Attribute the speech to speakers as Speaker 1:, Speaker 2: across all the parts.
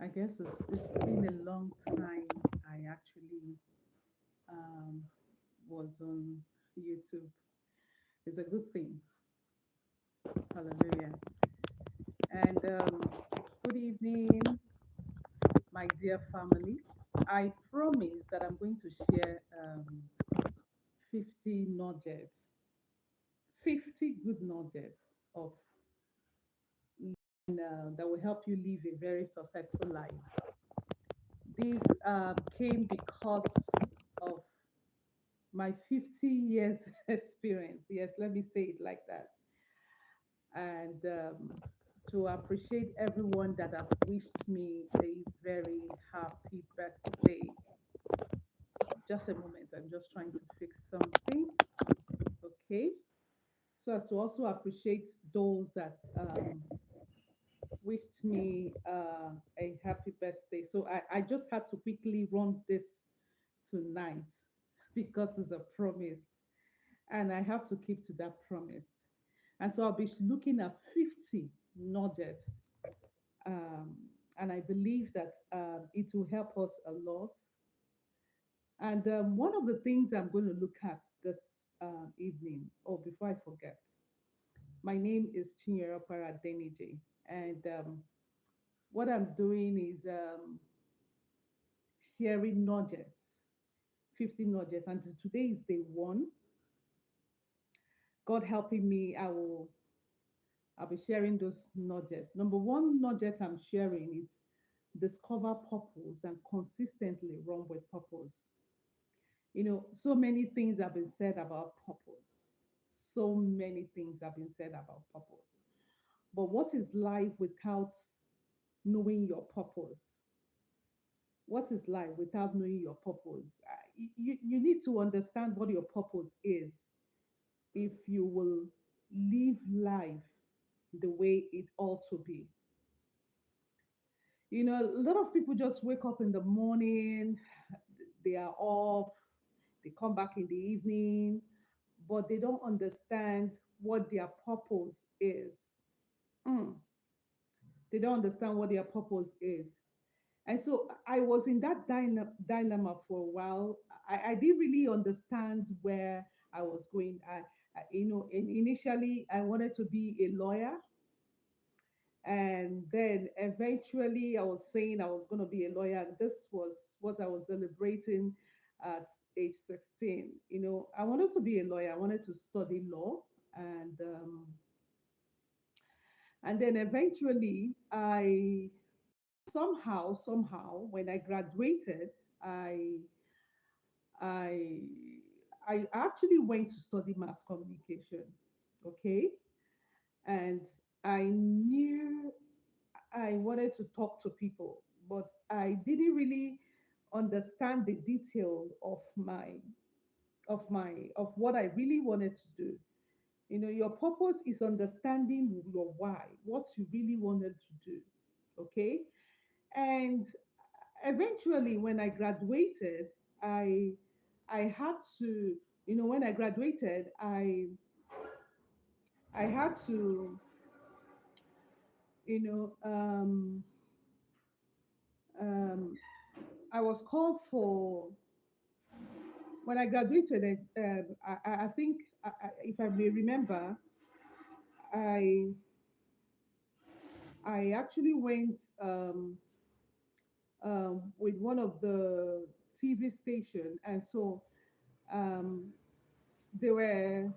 Speaker 1: I guess it's been a long time I actually um, was on YouTube. It's a good thing. Hallelujah. And good evening, my dear family. I promise that I'm going to share 50 nuggets, 50 good nuggets of that will help you live a very successful life. This came because of my 50 years experience. Yes, let me say it like that. And to appreciate everyone that have wished me a very happy birthday. Just a moment, I'm just trying to fix something. Okay. So as to also appreciate those that wished me a happy birthday. So I just had to quickly run this tonight because it's a promise and I have to keep to that promise. And so I'll be looking at 50 nuggets. Um, and I believe that it will help us a lot. And one of the things I'm going to look at this evening, oh, before I forget, my name is Okpara-Adeniji. And what I'm doing is sharing nuggets, 50 nuggets. And today is day one. God helping me, I'll be sharing those nuggets. Number one nugget I'm sharing is discover purpose and consistently run with purpose. So many things have been said about purpose. So many things have been said about purpose. But what is life without knowing your purpose? What is life without knowing your purpose? You need to understand what your purpose is if you will live life the way it ought to be. A lot of people just wake up in the morning, they are off, they come back in the evening, but they don't understand what their purpose is. Mm, they don't understand what their purpose is. And so I was in that dilemma for a while. I didn't really understand where I was going. Initially I wanted to be a lawyer, and then eventually I was saying I was going to be a lawyer. And this was what I was celebrating at age 16. I wanted to be a lawyer. I wanted to study law, and then eventually somehow when I graduated, I I I actually went to study mass communication. Okay. And I knew I wanted to talk to people, but I didn't really understand the detail of what I really wanted to do. Your purpose is understanding your why, what you really wanted to do. Okay. And eventually when I graduated, I I had to, when I graduated, I had to, you know, um, I was called for when I graduated. I think, if I may remember, I I actually went with one of the TV station, and so um, they were,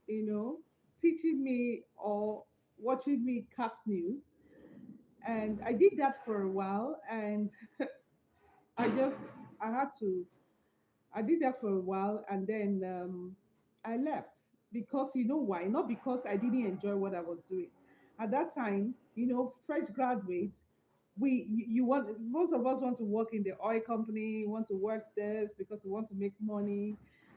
Speaker 1: you know, teaching me or watching me cast news, and I did that for a while, and I just I had to I did that for a while, and then I left because you know why? Not because I didn't enjoy what I was doing. At that time, fresh graduates, you want most of us want to work in the oil company, want to work this because we want to make money.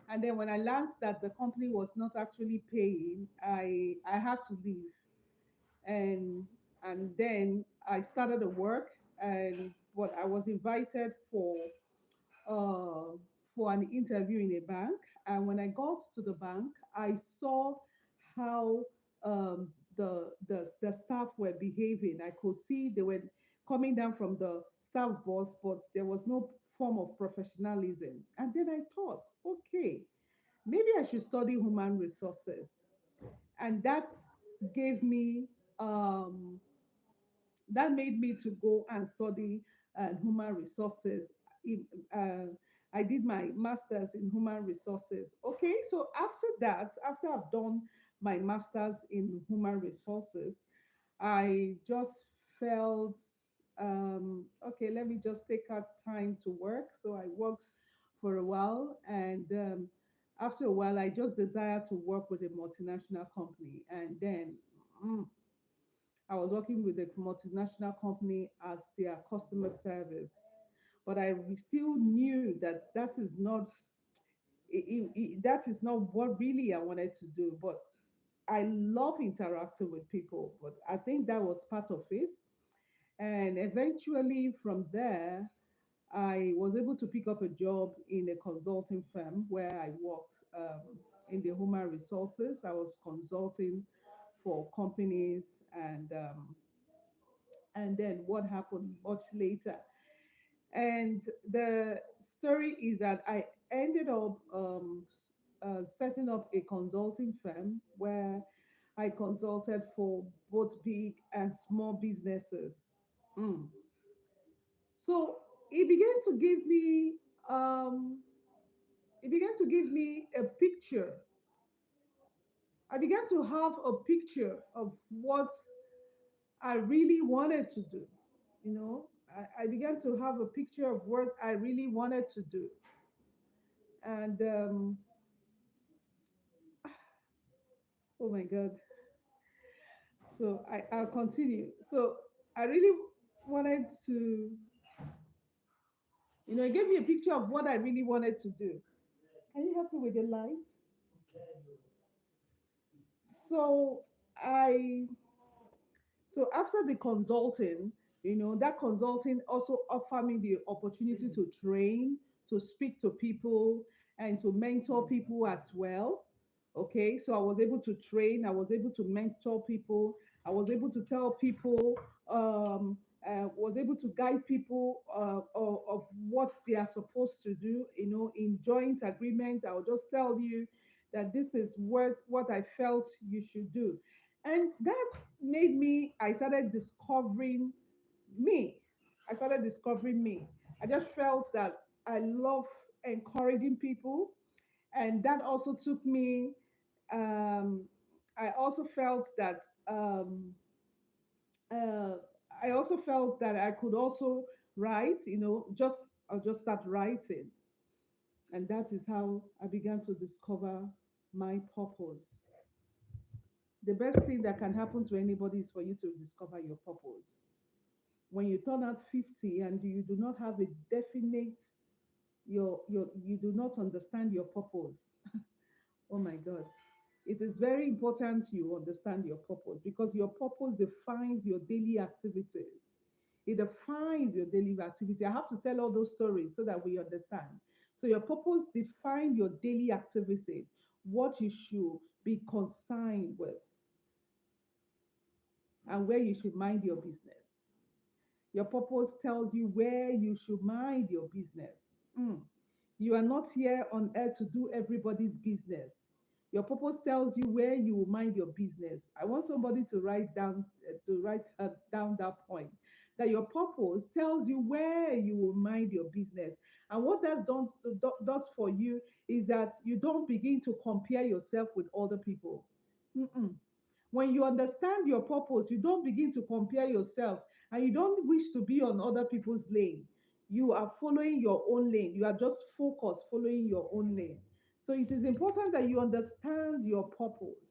Speaker 1: And then when I learned that the company was not actually paying, I had to leave, and then I started the work, and what I was invited uh, for an interview in a bank. And when I got to the bank, I saw how the staff were behaving. I could see they were coming down from the staff boss, but there was no form of professionalism. And then I thought, okay, maybe I should study human resources. And gave me um, that made me to go and study human resources. In, I did my master's in human resources. Okay, so after that, after I've done my master's in human resources, I just felt, okay, let me just take out time to work. So I worked for a while, and after a while, I just desired to work with a multinational company. And then mm, I was working with a multinational company as their customer service. But still knew that that is not what really I wanted to do. But I love interacting with people, but I think that was part of it. And eventually, from there, I was able to pick up a job in a consulting firm where I worked in the human resources. I was consulting for companies, and then what happened much later. And the story is that I ended up setting up a consulting firm where I consulted for both big and small businesses. Mm. So it began to give me um, it began to give me a picture. I began to have a picture of what I really wanted to do. You know, I began to have a picture of what I really wanted to do. And oh my God. So I'll continue. So I really wanted to, it gave me a picture of what I really wanted to do. Can you help me with the light? So I So after the consulting, that consulting also offered me the opportunity to train, to speak to people, and to mentor people as well. Okay, so I was able to train, I was able to mentor people, I was able to tell people, was able to guide people of what they are supposed to do. In joint agreement, I'll just tell you that this is what I felt you should do, and that made me, I started discovering me. I started discovering me. I just felt that I love encouraging people. And that also took me, um, I also felt that, uh, I also felt that I could also write, I'll just start writing. And that is how I began to discover my purpose. The best thing that can happen to anybody is for you to discover your purpose. When you turn out 50 and you do not have a definite, you do not understand your purpose, oh my God, it is very important you understand your purpose, because your purpose defines your daily activities. It defines your daily activity. I have to tell all those stories so that we understand. So your purpose defines your daily activity, what you should be concerned with, and where you should mind your business. Your purpose tells you where you should mind your business. Mm. You are not here on earth to do everybody's business. Your purpose tells you where you will mind your business. I want somebody to write down that point. That your purpose tells you where you will mind your business. And what does for you is that you don't begin to compare yourself with other people. Mm-mm. When you understand your purpose, you don't begin to compare yourself, and you don't wish to be on other people's lane. You are following your own lane. You are just focused following your own lane. So it is important that you understand your purpose.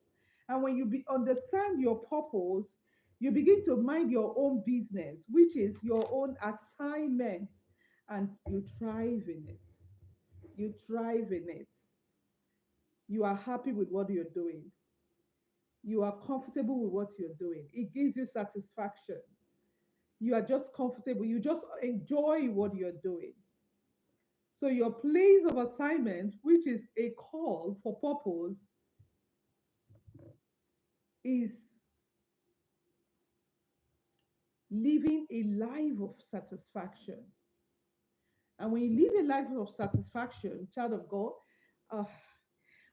Speaker 1: And when understand your purpose, you begin to mind your own business, which is your own assignment, and you thrive in it. You thrive in it. You are happy with what you're doing. You are comfortable with what you're doing. It gives you satisfaction. You are just comfortable. You just enjoy what you're doing. So your place of assignment, which is a call for purpose, is living a life of satisfaction. And when you live a life of satisfaction, child of God, uh,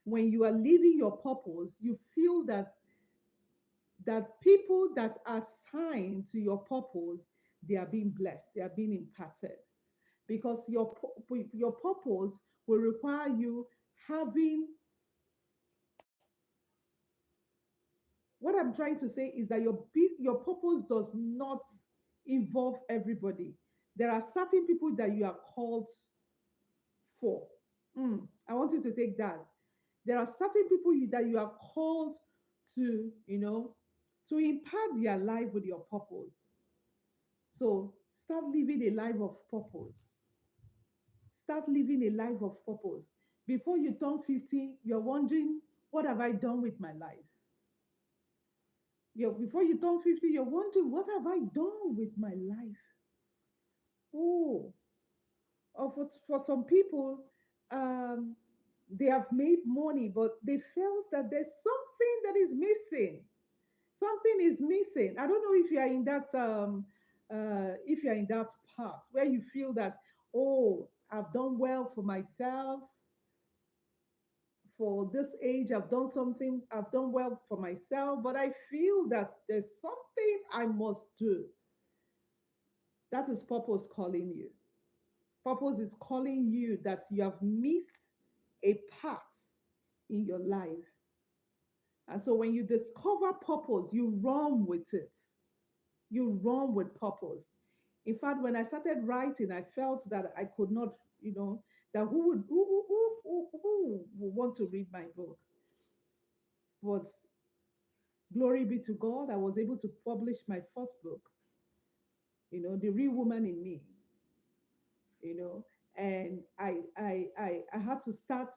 Speaker 1: when you are living your purpose, you feel that people that are signed to your purpose, they are being blessed, they are being impacted. Because your purpose will require you having, what I'm trying to say is that your purpose does not involve everybody. There are certain people that you are called for. I want you to take that. There are certain people that you are called to, to impart their life with your purpose. So start living a life of purpose. Start living a life of purpose. Before you turn 50, you're wondering, what have I done with my life? Before you turn 50, you're wondering, what have I done with my life? Oh, or for some people, um, they have made money, but they felt that there's something that is missing. Something is missing. I don't know if you are in that if you are in that part where you feel that, oh, I've done well for myself. For this age, I've done something, I've done well for myself, but I feel that there's something I must do. That is purpose calling you. Purpose is calling you that you have missed a part in your life. And so when you discover purpose, you run with it. You run with purpose. In fact, when I started writing, I felt that I could not, that who would want to read my book? But glory be to God, I was able to publish my first book, The Real Woman in Me, and I had to start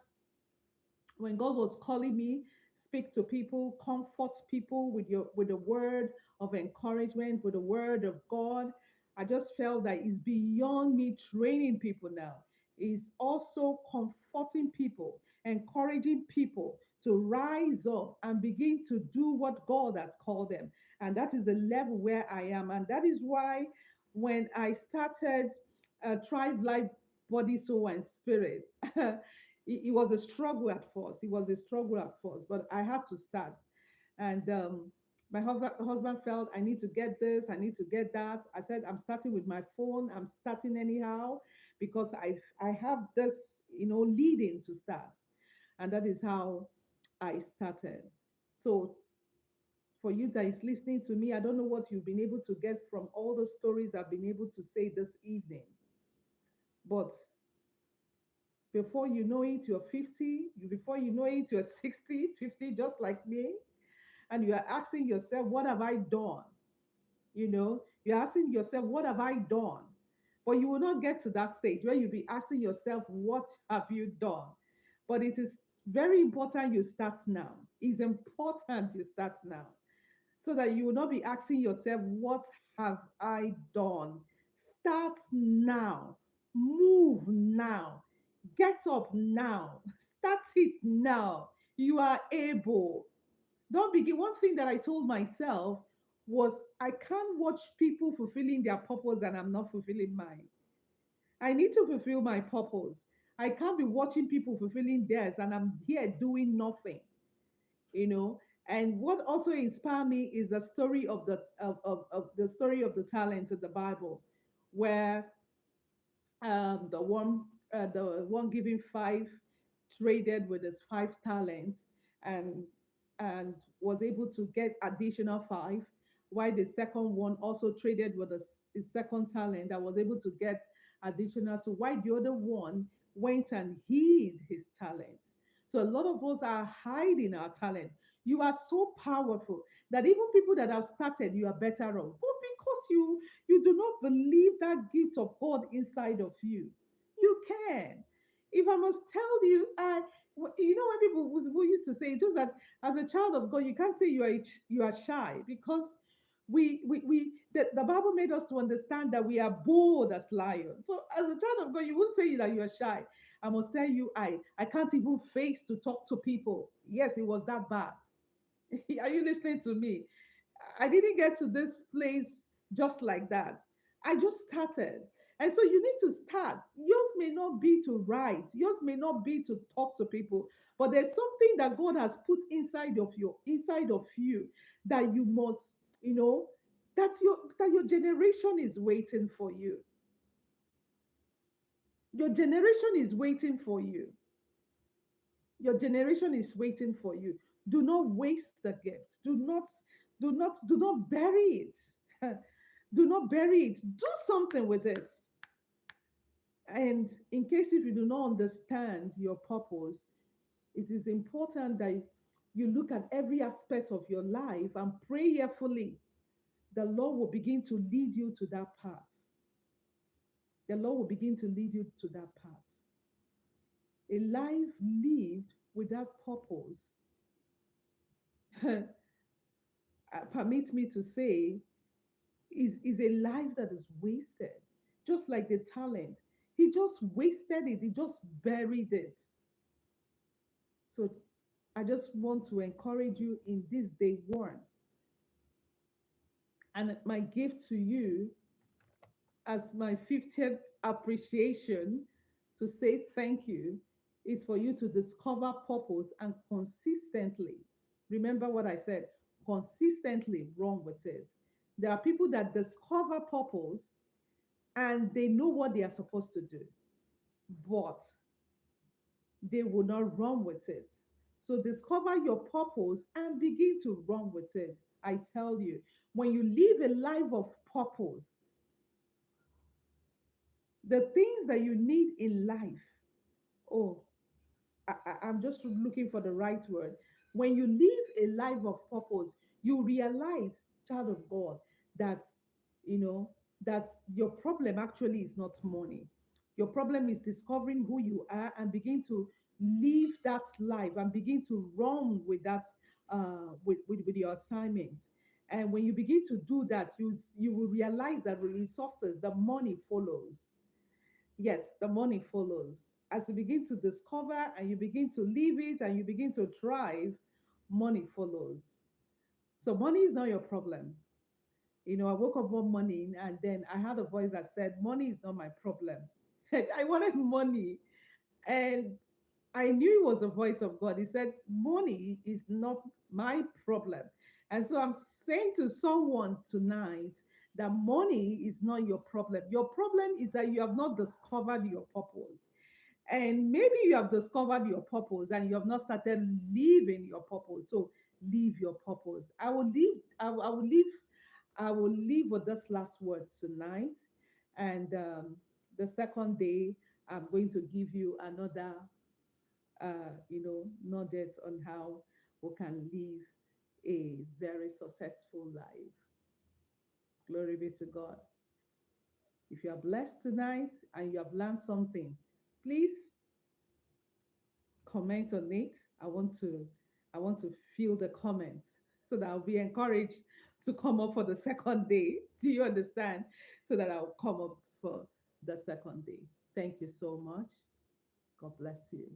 Speaker 1: when God was calling me, speak to people, comfort people with the word of encouragement, with the word of God. I just felt that it's beyond me training people now. It's also comforting people, encouraging people to rise up and begin to do what God has called them. And that is the level where I am. And that is why when I started Tribe Life Body, Soul, and Spirit, it was a struggle at first. It was a struggle at first, but I had to start. And my husband felt I need to get this, I need to get that. I said, I'm starting with my phone. I'm starting anyhow because I have this, leading to start. And that is how I started. So for you that is listening to me, I don't know what you've been able to get from all the stories I've been able to say this evening, but before you know it, you're 50. Before you know it, you're 60, 50, just like me. And you are asking yourself, what have I done? You're asking yourself, what have I done? But you will not get to that stage where you'll be asking yourself, what have you done? But it is very important you start now. It's important you start now so that you will not be asking yourself, what have I done? Start now. Move now. Get up now. Start it now. You are able. Don't begin. One thing that I told myself was, I can't watch people fulfilling their purpose and I'm not fulfilling mine. I need to fulfill my purpose. I can't be watching people fulfilling theirs and I'm here doing nothing, you know. And what also inspired me is the story of the story of the talents in the Bible, where the one giving five traded with his 5 talents, and and was able to get additional five, while the second one also traded with his second talent that was able to get additional two, while the other one went and hid his talent. So a lot of us are hiding our talent. You are so powerful that even people that have started, you are better off. But because you do not believe that gift of God inside of you, you can. If I must tell you, you know, when people who used to say, just that as a child of God, you can't say you are shy, because the Bible made us to understand that we are bold as lions. So as a child of God, you won't say that you are shy. I must tell you, I can't even face to talk to people. Yes, it was that bad. Are you listening to me? I didn't get to this place just like that. I just started. And so you need to start. Yours may not be to write, yours may not be to talk to people, but there's something that God has put inside of you that you must, you know, that your generation is waiting for you. Your generation is waiting for you. Your generation is waiting for you. Do not waste the gift. Do not bury it. Do not bury it. Do something with it. And in case if you do not understand your purpose, it is important that you look at every aspect of your life and prayerfully the Lord will begin to lead you to that path. The Lord will begin to lead you to that path. A life lived without purpose, permits me to say, is a life that is wasted. Just like the talent. He just wasted it, he just buried it. So I just want to encourage you in this day one. And my gift to you as my 50th appreciation to say thank you is for you to discover purpose and consistently, remember what I said, consistently run with it. There are people that discover purpose and they know what they are supposed to do, but they will not run with it. So discover your purpose and begin to run with it. I tell you, when you live a life of purpose, the things that you need in life, oh, I'm just looking for the right word. When you live a life of purpose, you realize, child of God, that you know that your problem actually is not money. Your problem is discovering who you are and begin to live that life and begin to run with that with your assignment. And when you begin to do that, you will realize that the resources, the money follows. Yes, the money follows. As you begin to discover and you begin to live it and you begin to thrive, money follows. So money is not your problem. I woke up one morning and then I had a voice that said, money is not my problem. I wanted money. And I knew it was the voice of God. He said, money is not my problem. And so I'm saying to someone tonight that money is not your problem. Your problem is that you have not discovered your purpose. And maybe you have discovered your purpose and you have not started living your purpose. So live your purpose. I will leave with this last word tonight. And the second day, I'm going to give you another nugget on how we can live a very successful life. Glory be to God. If you are blessed tonight and you have learned something, please comment on it. I want to feel the comments so that I'll be encouraged to come up for the second day. Do you understand? So that I'll come up for the second day. Thank you so much. God bless you.